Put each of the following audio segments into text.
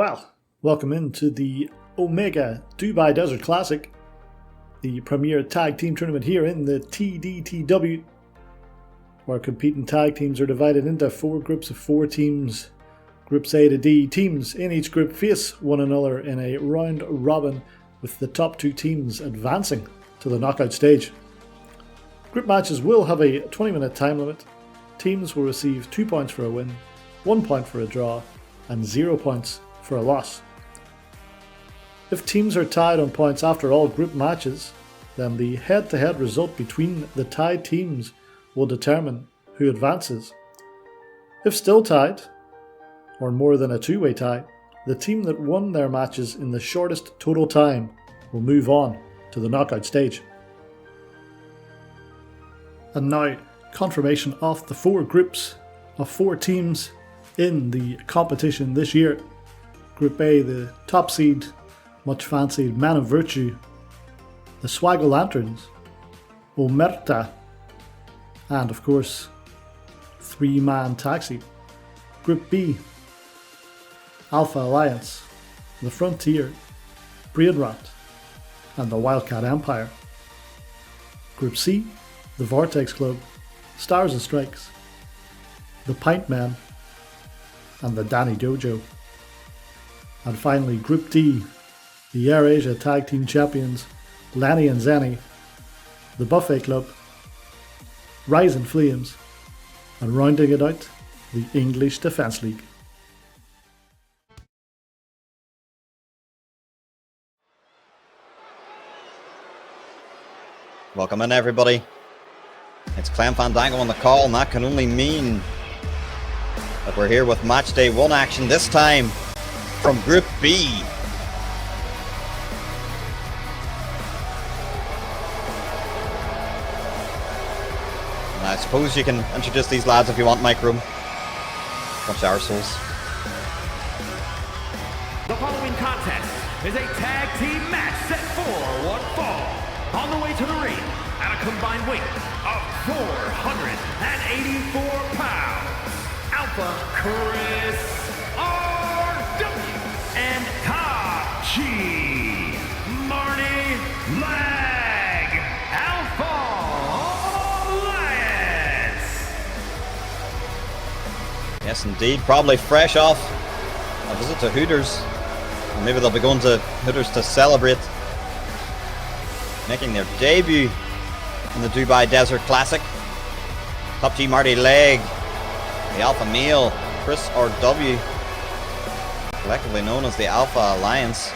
Well, welcome into the Omega Dubai Desert Classic, the premier tag team tournament here in the TDTW, where competing tag teams are divided into 4 groups of 4 teams. Groups A to D. Teams in each group face one another in a round robin, with the top 2 teams advancing to the knockout stage. Group matches will have a 20-minute time limit. Teams will receive 2 points for a win, 1 point for a draw, and 0 points for a loss. If teams are tied on points after all group matches, then the head-to-head result between the tied teams will determine who advances. If still tied, or more than a 2-way tie, the team that won their matches in the shortest total time will move on to the knockout stage. And now, confirmation of the 4 groups of 4 teams in the competition this year. Group A, the top seed, much fancied Man of Virtue, the Swaggle Lanterns, Omerta, and of course, 3-man taxi. Group B, Alpha Alliance, the Frontier, Brainrot, and the Wildcat Empire. Group C, the Vortex Club, Stars and Strikes, the Pint Men, and the Danny Dojo. And finally, Group D, the AirAsia Tag Team Champions, Lanny and Zenny, the Buffet Club, Rising Flames, and rounding it out, the English Defence League. Welcome in, everybody. It's Clem Fandango on the call, and that can only mean that we're here with Matchday 1 action, this time from Group B. And I suppose you can introduce these lads if you want, Mike Room. Bunch of arseholes. The following contest is a tag team match set for one fall. On the way to the ring at a combined weight of 484 pounds, Alpha Chris R.W. and Top G Marty Lag, Alpha Alliance. Yes, indeed. Probably fresh off a visit to Hooters. Or maybe they'll be going to Hooters to celebrate making their debut in the Dubai Desert Classic. Top G Marty Leg, the Alpha Male, Chris R.W., collectively known as the Alpha Alliance.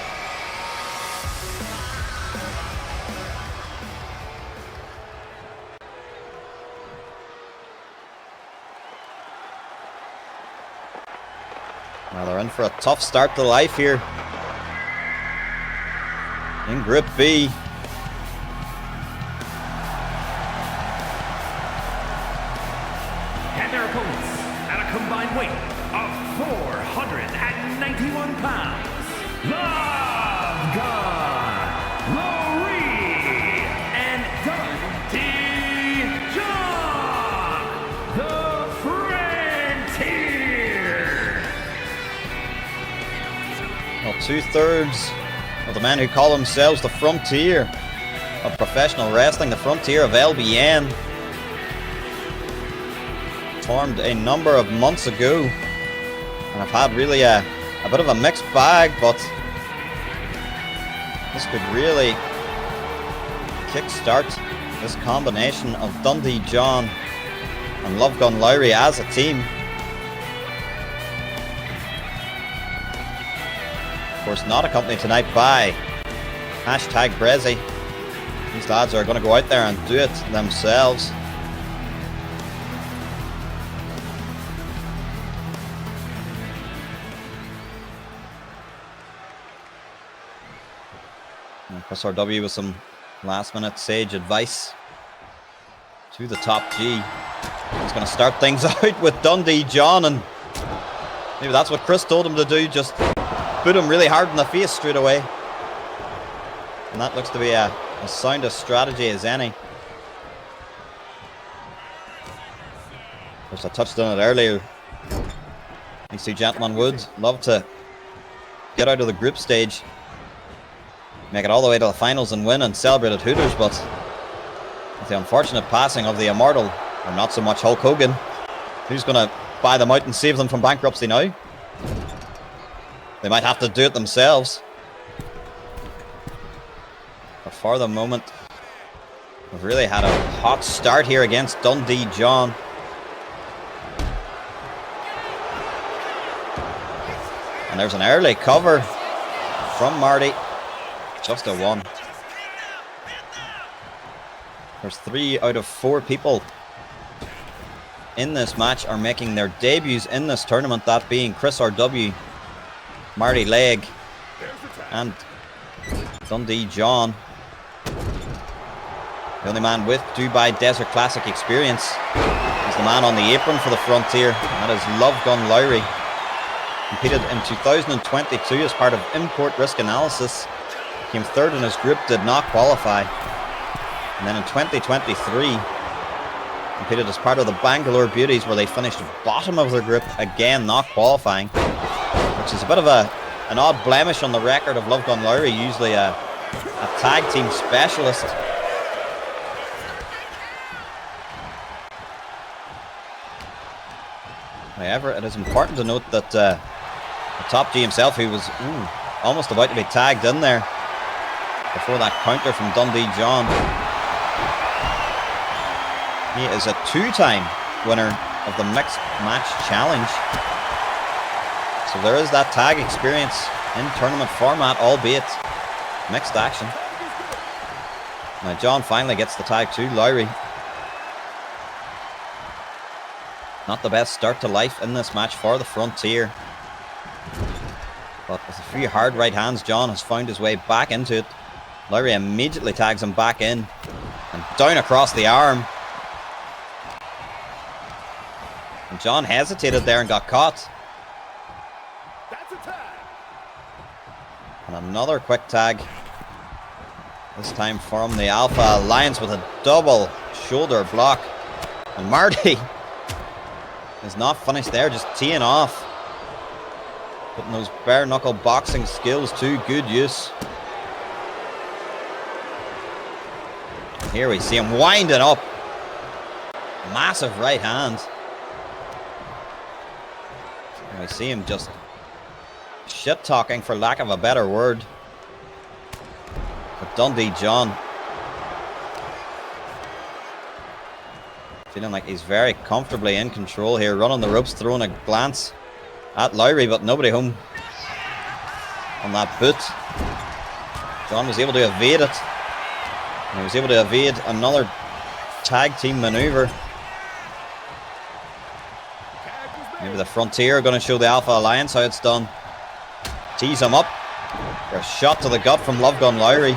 Well, they're in for a tough start to life here in Group B. And their opponents at a combined weight of 491 pounds, Love Gun Lowry and Dundee John, the Frontier. Well, 2/3 of the men who call themselves the Frontier of professional wrestling, the Frontier of LBN, formed a number of months ago, and I've had really a bit of a mixed bag, but this could really kickstart this combination of Dundee John and Love Gun Lowry as a team. Of course, not accompanied tonight by #Brezzy. These lads are going to go out there and do it themselves. Chris R.W. with some last-minute sage advice to the Top G. He's going to start things out with Dundee John, and maybe that's what Chris told him to do, just put him really hard in the face straight away. And that looks to be as sound a strategy as any. Of course, I touched on it earlier. These two gentlemen would love to get out of the group stage, make it all the way to the finals and win and celebrate at Hooters, but with the unfortunate passing of the immortal, or not so much Hulk Hogan, who's going to buy them out and save them from bankruptcy now? They might have to do it themselves. But for the moment, we've really had a hot start here against Dundee John. And there's an early cover from Marty. Just a 1. There's 3 out of 4 people in this match are making their debuts in this tournament, that being Chris RW, Marty Legg, and Dundee John. The only man with Dubai Desert Classic experience is the man on the apron for the Frontier, and that is Love Gun Lowry. Competed in 2022 as part of Import Risk Analysis. Came 3rd in his group, did not qualify. And then in 2023, competed as part of the Bangalore Beauties, where they finished bottom of their group, again not qualifying. Which is a bit of an odd blemish on the record of Love Gun Lowry, usually a tag team specialist. However, it is important to note that the Top G himself, who was almost about to be tagged in there before that counter from Dundee John, he is a 2-time winner of the Mixed Match Challenge. So there is that tag experience in tournament format, albeit mixed action. Now John finally gets the tag to Lowry. Not the best start to life in this match for the Frontier. But with a few hard right hands, John has found his way back into it. Lowry immediately tags him back in. And down across the arm. And John hesitated there and got caught. That's a tag. And another quick tag. This time from the Alpha Alliance with a double shoulder block. And Marty is not finished there, just teeing off. Putting those bare knuckle boxing skills to good use. Here we see him winding up. Massive right hand. And we see him just shit talking, for lack of a better word, with Dundee John. Feeling like he's very comfortably in control here, running the ropes, throwing a glance at Lowry, but nobody home on that boot. John was able to evade it. And he was able to evade another tag team maneuver. Maybe the Frontier are going to show the Alpha Alliance how it's done. Tease him up for a shot to the gut from Love Gun Lowry.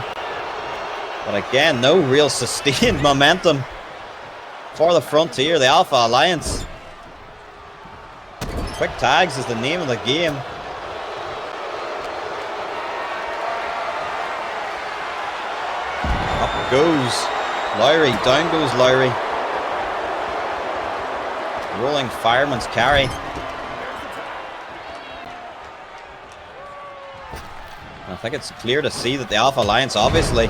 But again, no real sustained momentum for the Frontier, the Alpha Alliance. Quick tags is the name of the game. Up goes Lowry, down goes Lowry. Rolling fireman's carry. I think it's clear to see that the Alpha Alliance obviously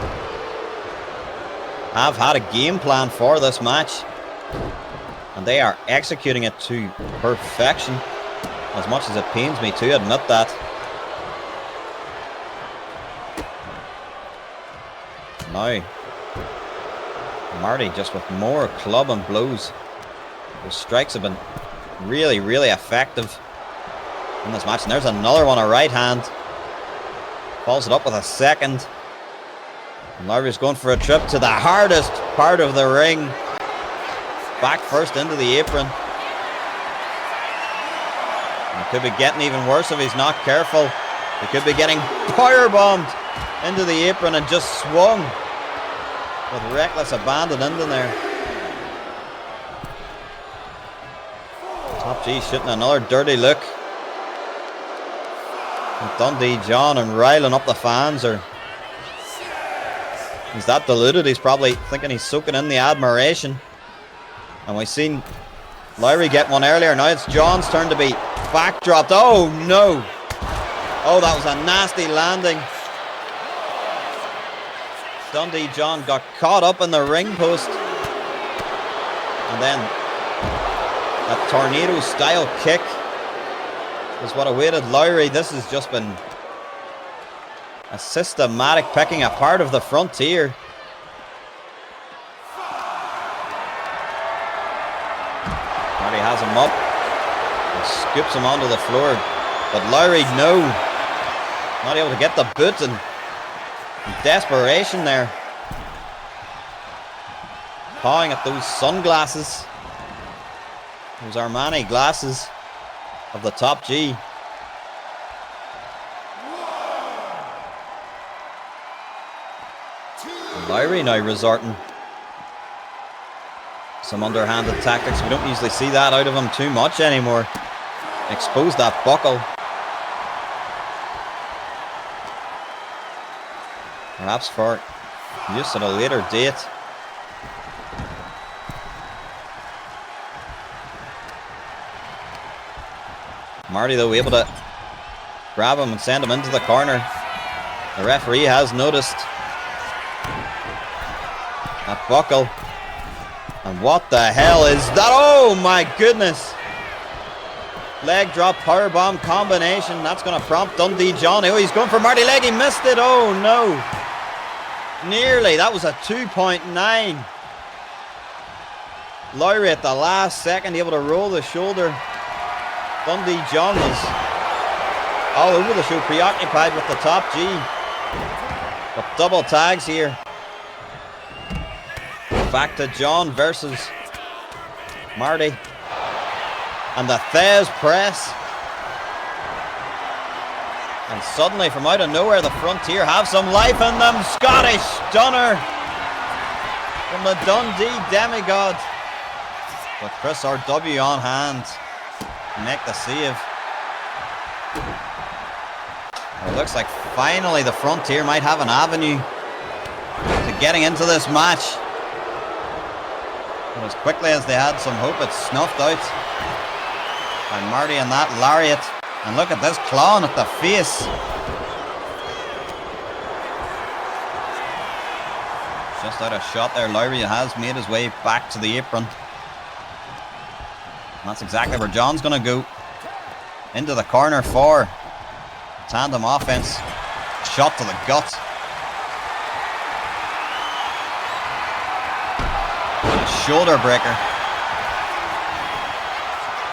have had a game plan for this match, and they are executing it to perfection, as much as it pains me to admit that. Now Marty just with more club and blows. Those strikes have been really, really effective in this match. And there's another one, a right hand. Follows it up with a second. And Lowry's going for a trip to the hardest part of the ring. Back first into the apron. And it could be getting even worse if he's not careful. He could be getting powerbombed into the apron and just swung with reckless abandon into there. Top G shooting another dirty look at Dundee John and riling up the fans. Or he's that deluded, he's probably thinking he's soaking in the admiration. And we've seen Lowry get one earlier. Now it's John's turn to be backdropped. Oh no! Oh, that was a nasty landing. Dundee John got caught up in the ring post. And then a tornado-style kick was what awaited Lowry. This has just been a systematic picking apart of the Frontier. Marty has him up and scoops him onto the floor. But Lowry, no. Not able to get the boot, and desperation there. Pawing at those sunglasses. Those Armani glasses of the top G. Lowry now resorting some underhanded tactics. We don't usually see that out of him too much anymore. Expose that buckle. Perhaps for use at a later date. Marty, though, able to grab him and send him into the corner. The referee has noticed that buckle. And what the hell is that? Oh my goodness! Leg drop powerbomb combination. That's going to prompt Dundee John. Oh, he's going for Marty Leg. He missed it. Oh no! Nearly. That was a 2.9. Lowry at the last second able to roll the shoulder. Dundee John was all over the show, preoccupied with the top G. But double tags here. Back to John versus Marty. And the Thez press. And suddenly from out of nowhere the Frontier have some life in them. Scottish stunner from the Dundee demigod. With Chris RW on hand to make the save. It looks like finally the Frontier might have an avenue to getting into this match. But as quickly as they had some hope, it's snuffed out by Marty and that lariat. And look at this clawing at the face. Just out of shot there. Lowry has made his way back to the apron. And that's exactly where John's going to go. Into the corner for tandem offense. Shot to the gut. And a shoulder breaker.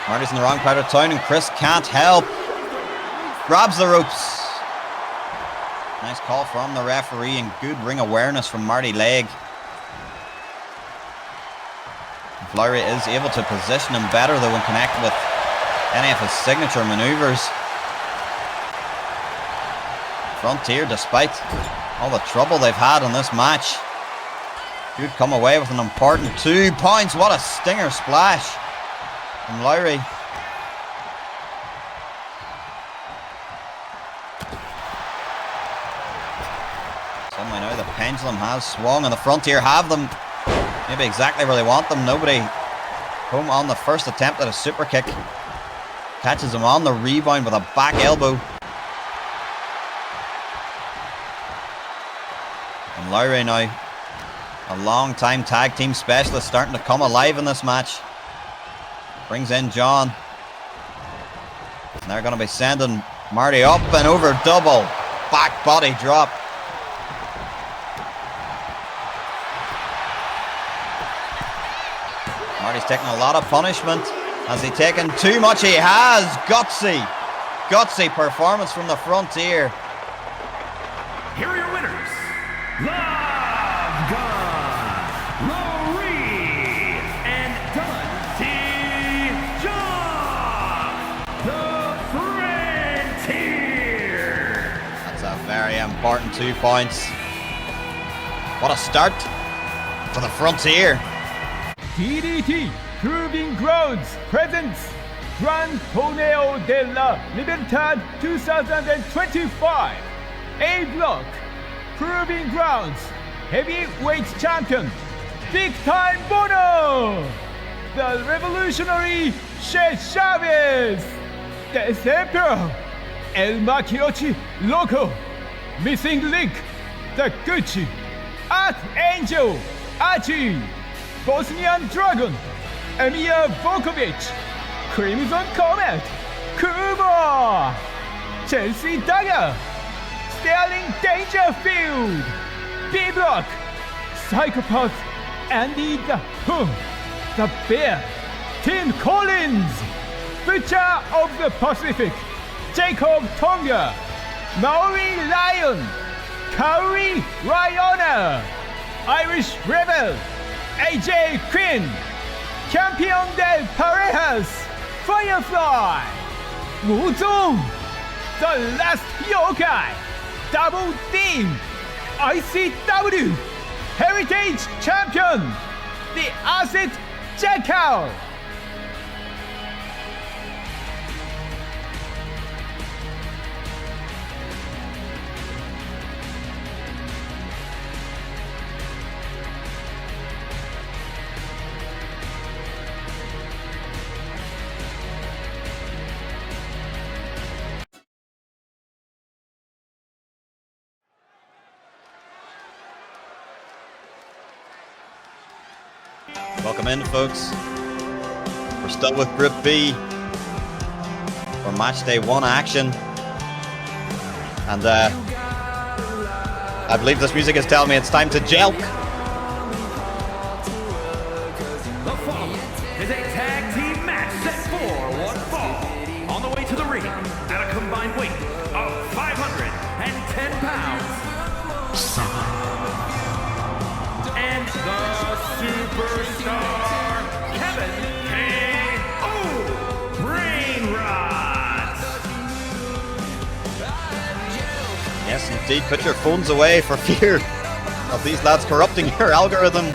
Marty's in the wrong part of town and Chris can't help. Grabs the ropes. Nice call from the referee and good ring awareness from Marty Leg. Lowry is able to position him better though when connected with any of his signature maneuvers. Frontier, despite all the trouble they've had in this match, could come away with an important 2 points. What a stinger splash from Lowry. Suddenly now the pendulum has swung and the Frontier have them maybe exactly where they want them. Nobody home on the first attempt at a super kick. Catches him on the rebound with a back elbow. And Lowry now, a long-time tag team specialist, starting to come alive in this match. Brings in John. And they're going to be sending Marty up and over double. Back body drop. Marty's taking a lot of punishment. Has he taken too much? He has. Gutsy performance from the Frontier. Here are your winners. Love Gun, Lowry, and Dundee John, the Frontier. That's a very important 2 points. What a start for the Frontier. DDT Proving Grounds presents Gran Torneo de la Libertad 2025. A Block Proving Grounds Heavyweight Champion Big Time Bono, the revolutionary Che Chavez, the Emperor El Makiyoshi Loco, Missing Link, Takuchi, Archangel, Archie, Bosnian Dragon, Emir Vukovic, Crimson Comet, Kubo, Chelsea Dagger, Sterling Dangerfield, B-Block, Psychopath, Andy the Hum, The Bear, Tim Collins, Butcher of the Pacific, Jacob Tonga, Maori Lion, Kaori Ryona, Irish Rebel, AJ Quinn, Campeon del Parejas, Firefly, Wuzong, The Last Yokai, Double Team, ICW, Heritage Champion, The Acid Jackal. Welcome in, folks. We're still with Group B for Matchday 1 action. And I believe this music is telling me it's time to jelk. The following is a tag team match set for one fall. On the way to the ring at a combined weight of 510 pounds. And the superstar, Kevin K.O. Brainrot. Yes, indeed. Put your phones away for fear of these lads corrupting your algorithm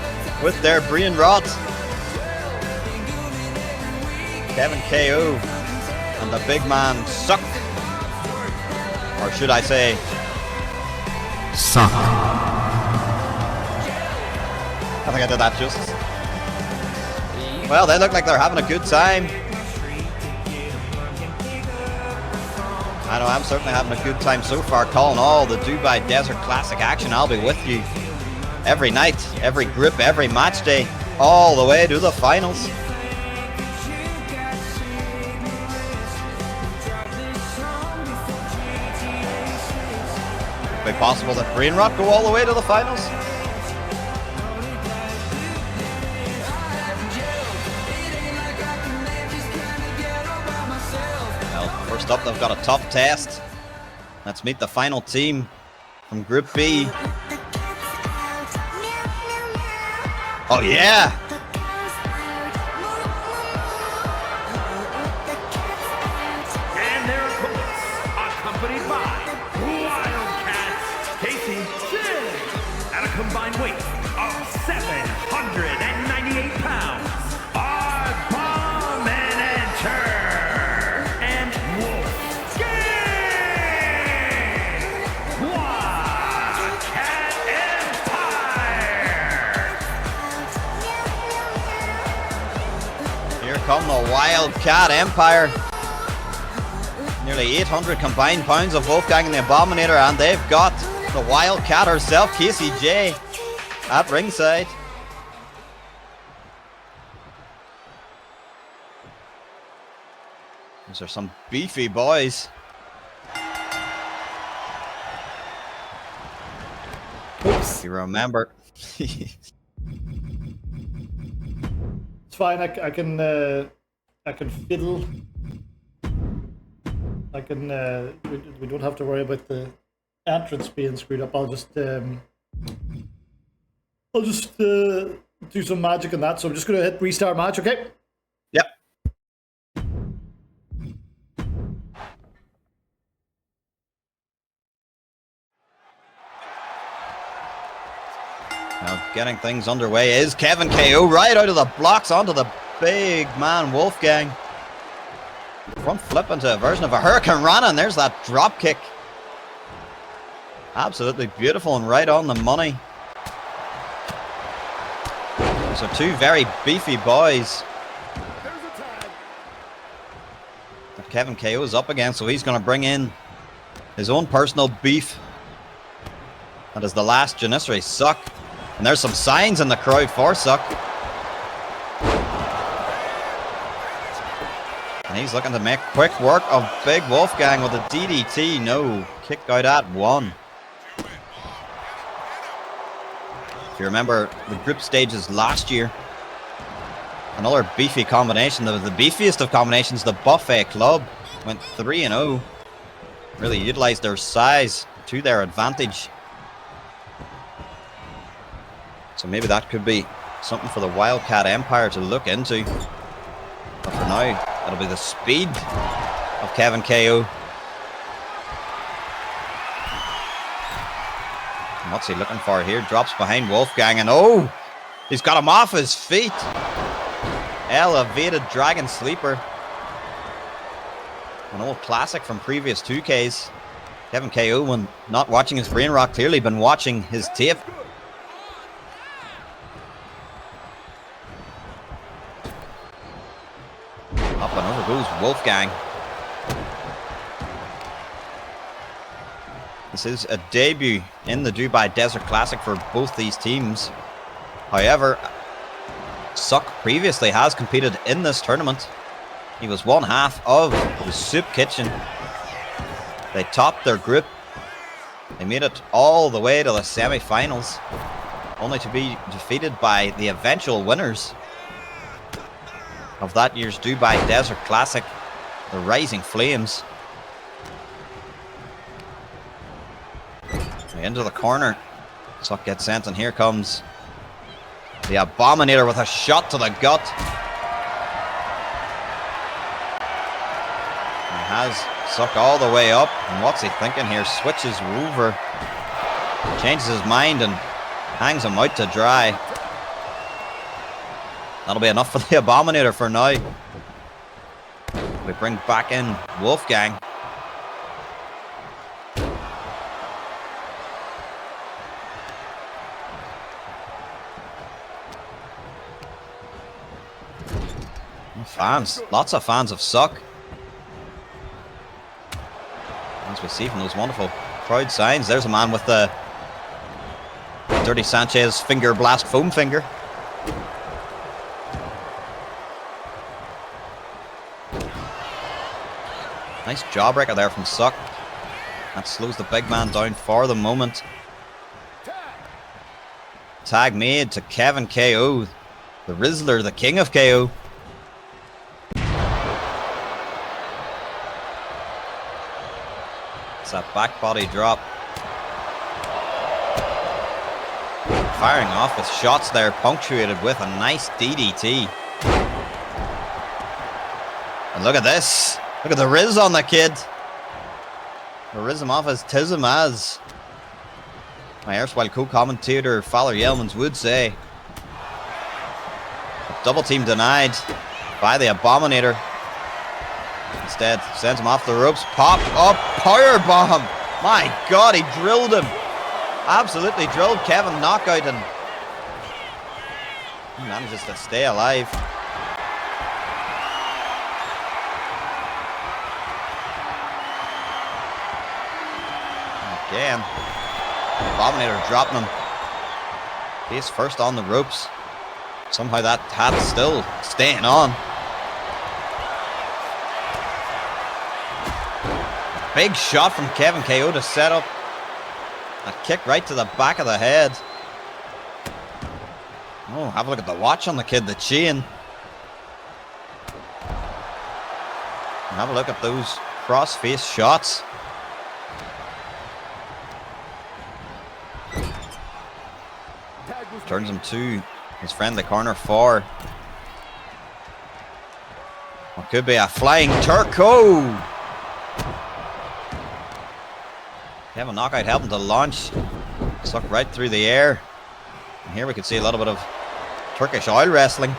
with their brain rot. Kevin KO and the big man suck. Or should I say, Suck. I think I did that justice. Well, they look like they're having a good time. I know I'm certainly having a good time so far, calling all the Dubai Desert Classic action. I'll be with you every night, every group, every match day, all the way to the finals. Could it be possible that Brainrot go all the way to the finals? First up, they've got a tough test. Let's meet the final team from Group B. Oh yeah! And their opponents, accompanied by Wildcats, Casey Chin, at a combined weight of 798 pounds. Come the Wildcat Empire. Nearly 800 combined pounds of Wolfgang and the Abominator, and they've got the Wildcat herself, Casey J, at ringside. These are some beefy boys. Oops. You remember. Fine, I can fiddle. I can. We don't have to worry about the entrance being screwed up. I'll just do some magic on that. So I'm just gonna hit restart match. Okay. Yep. Now getting things underway is Kevin KO right out of the blocks onto the big man Wolfgang. Front flip into a version of a Hurricane Rana, and there's that drop kick. Absolutely beautiful and right on the money. These are two very beefy boys that Kevin KO is up against, so he's going to bring in his own personal beef. That is the last Janissary Suck. And there's some signs in the crowd for Suck. And he's looking to make quick work of Big Wolfgang with a DDT. No, kicked out at 1. If you remember the group stages last year, another beefy combination, the beefiest of combinations, the Buffet Club went 3-0. Really utilised their size to their advantage. So maybe that could be something for the Wildcat Empire to look into. But for now, it'll be the speed of Kevin KO. And what's he looking for here? Drops behind Wolfgang and oh! He's got him off his feet! Elevated Dragon Sleeper. An old classic from previous 2Ks. Kevin KO, when not watching his brain rock, clearly been watching his tape. Up and over goes Wolfgang. This is a debut in the Dubai Desert Classic for both these teams. However, Suck previously has competed in this tournament. He was one half of the Soup Kitchen. They topped their group. They made it all the way to the semi-finals, only to be defeated by the eventual winners of that year's Dubai Desert Classic, the Rising Flames. Into the corner. Suck gets sent, and here comes the Abominator with a shot to the gut. He has Suck all the way up, and what's he thinking here? Switches over, changes his mind, and hangs him out to dry. That'll be enough for the Abominator for now. We bring back in Wolfgang. Fans, lots of fans of Suck. As we see from those wonderful crowd signs, there's a man with the Dirty Sanchez finger blast foam finger. Nice jawbreaker there from Suck. That slows the big man down for the moment. Tag made to Kevin KO, the Rizzler, the king of KO. That back body drop. Firing off with shots there, punctuated with a nice DDT. And look at this. Look at the Riz on the kid. The Riz him off as Tism as my erstwhile co-commentator Fowler Yelmans would say. A double team denied by the Abominator. Instead, sends him off the ropes. Pop up, power bomb. My God, he drilled him. Absolutely drilled Kevin knockout, and he manages to stay alive. Again, Abominator dropping him. Face first on the ropes. Somehow that hat's still staying on. Big shot from Kevin KO to set up a kick right to the back of the head. Oh, have a look at the watch on the kid, the chain. And have a look at those cross-face shots. Turns him to his friendly corner for what could be a flying Turco. Kevin knockout helping to launch Suck right through the air. And here we can see a little bit of Turkish oil wrestling.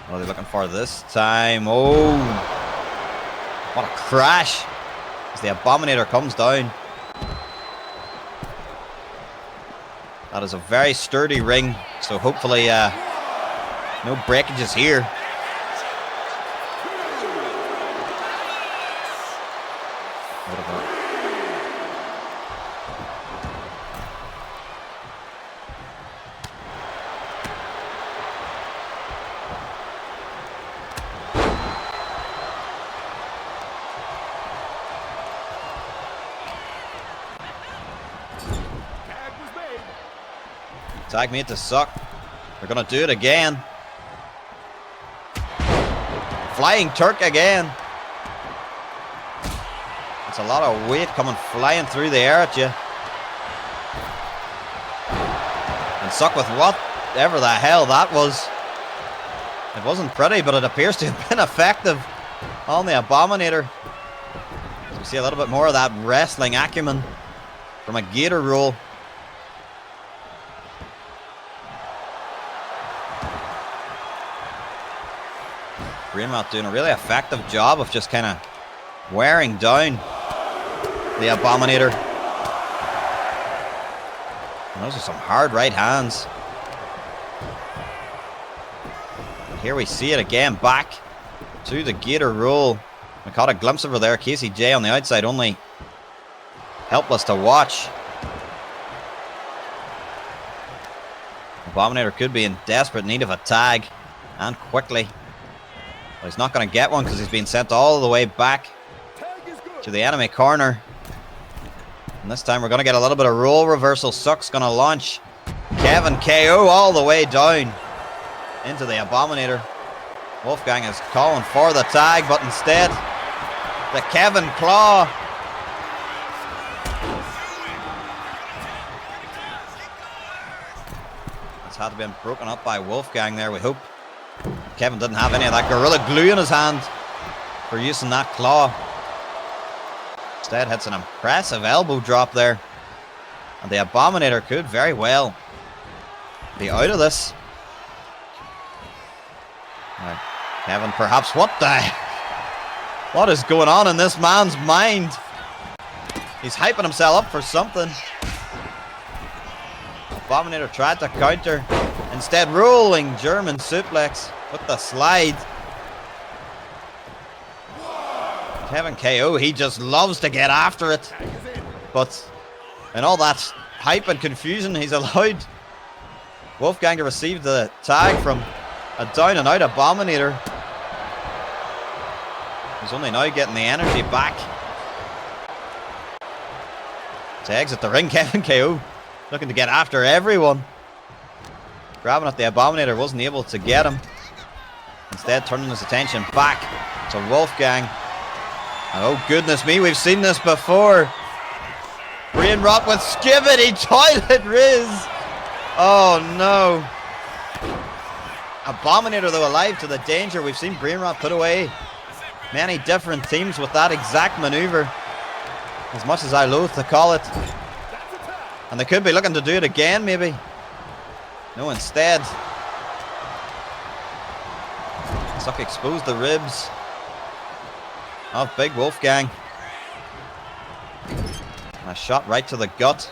What are they looking for this time? Oh, what a crash as the Abominator comes down. That is a very sturdy ring. So hopefully no breakages here. Tag made to suck. They're going to do it again. Flying Turk again. It's a lot of weight coming flying through the air at you. And suck with whatever the hell that was. It wasn't pretty, but it appears to have been effective on the Abominator. So we see a little bit more of that wrestling acumen from a gator roll. Brainrot doing a really effective job of just kind of wearing down the Abominator. And those are some hard right hands. And here we see it again, back to the gator roll. We caught a glimpse of her there. Casey J on the outside, only helpless to watch. Abominator could be in desperate need of a tag, and quickly. Well, he's not going to get one because he's been sent all the way back to the enemy corner. And this time we're going to get a little bit of role reversal. Suck's going to launch Kevin KO all the way down into the Abominator. Wolfgang is calling for the tag, but instead the Kevin Claw. It's had to be broken up by Wolfgang there, we hope. Kevin didn't have any of that Gorilla Glue in his hand for using that claw. Instead hits an impressive elbow drop there. And the Abominator could very well be out of this. Right. Kevin, perhaps, what is going on in this man's mind? He's hyping himself up for something. Abominator tried to counter. Instead, rolling German suplex with the slide. Kevin KO, he just loves to get after it. But in all that hype and confusion, he's allowed Wolfgang to receive the tag from a down and out Abominator. He's only now getting the energy back to exit the ring. Kevin KO looking to get after everyone. Grabbing at the Abominator, wasn't able to get him. Instead, turning his attention back to Wolfgang. And oh goodness me, we've seen this before. Brainrot with Skibbity Toilet Riz. Oh no. Abominator though alive to the danger. We've seen Brainrot put away many different teams with that exact maneuver. As much as I loathe to call it. And they could be looking to do it again maybe. No, instead. Suck exposed the ribs of Big Wolfgang. And a shot right to the gut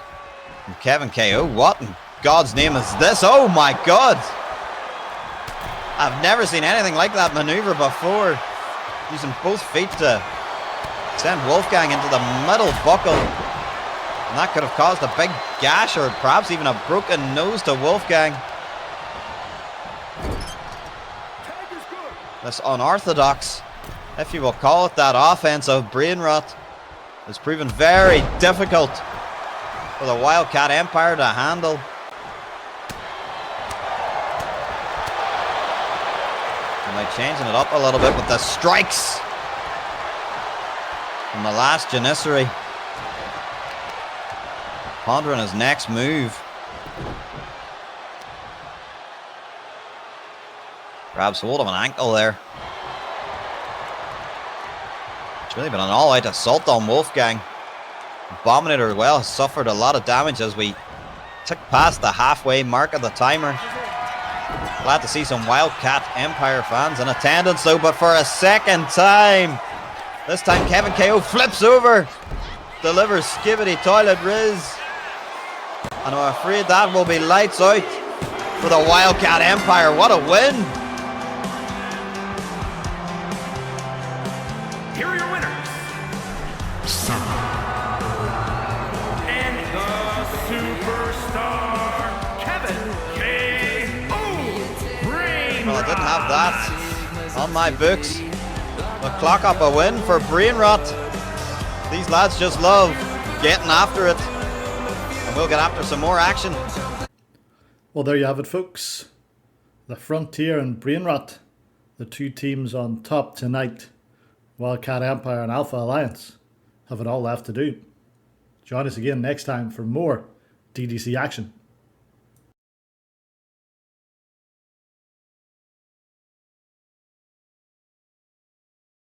from Kevin KO. What in God's name is this? Oh my God! I've never seen anything like that maneuver before. Using both feet to send Wolfgang into the middle buckle. And that could have caused a big gash or perhaps even a broken nose to Wolfgang. This unorthodox, if you will call it that, offense of Brainrot has proven very difficult for the Wildcat Empire to handle. And they're changing it up a little bit with the strikes from the last Janissary. Pondering his next move. Grabs hold of an ankle there. It's really been an all-out assault on Wolfgang. Abominator, well, has suffered a lot of damage as we tick past the halfway mark of the timer. Glad to see some Wildcat Empire fans in attendance though, but for a second time. This time Kevin KO flips over. Delivers Skibbity Toilet Riz. And I'm afraid that will be lights out for the Wildcat Empire. What a win! Here are your winners. And the superstar, Kevin K.O. Brain. Well, I didn't have that on my books. But clock up a win for Brain Rot. These lads just love getting after it. And we'll get after some more action. Well, there you have it, folks. The Frontier and Brainrot, the two teams on top tonight. Wildcat Empire and Alpha Alliance have it all left to do. Join us again next time for more DDC action.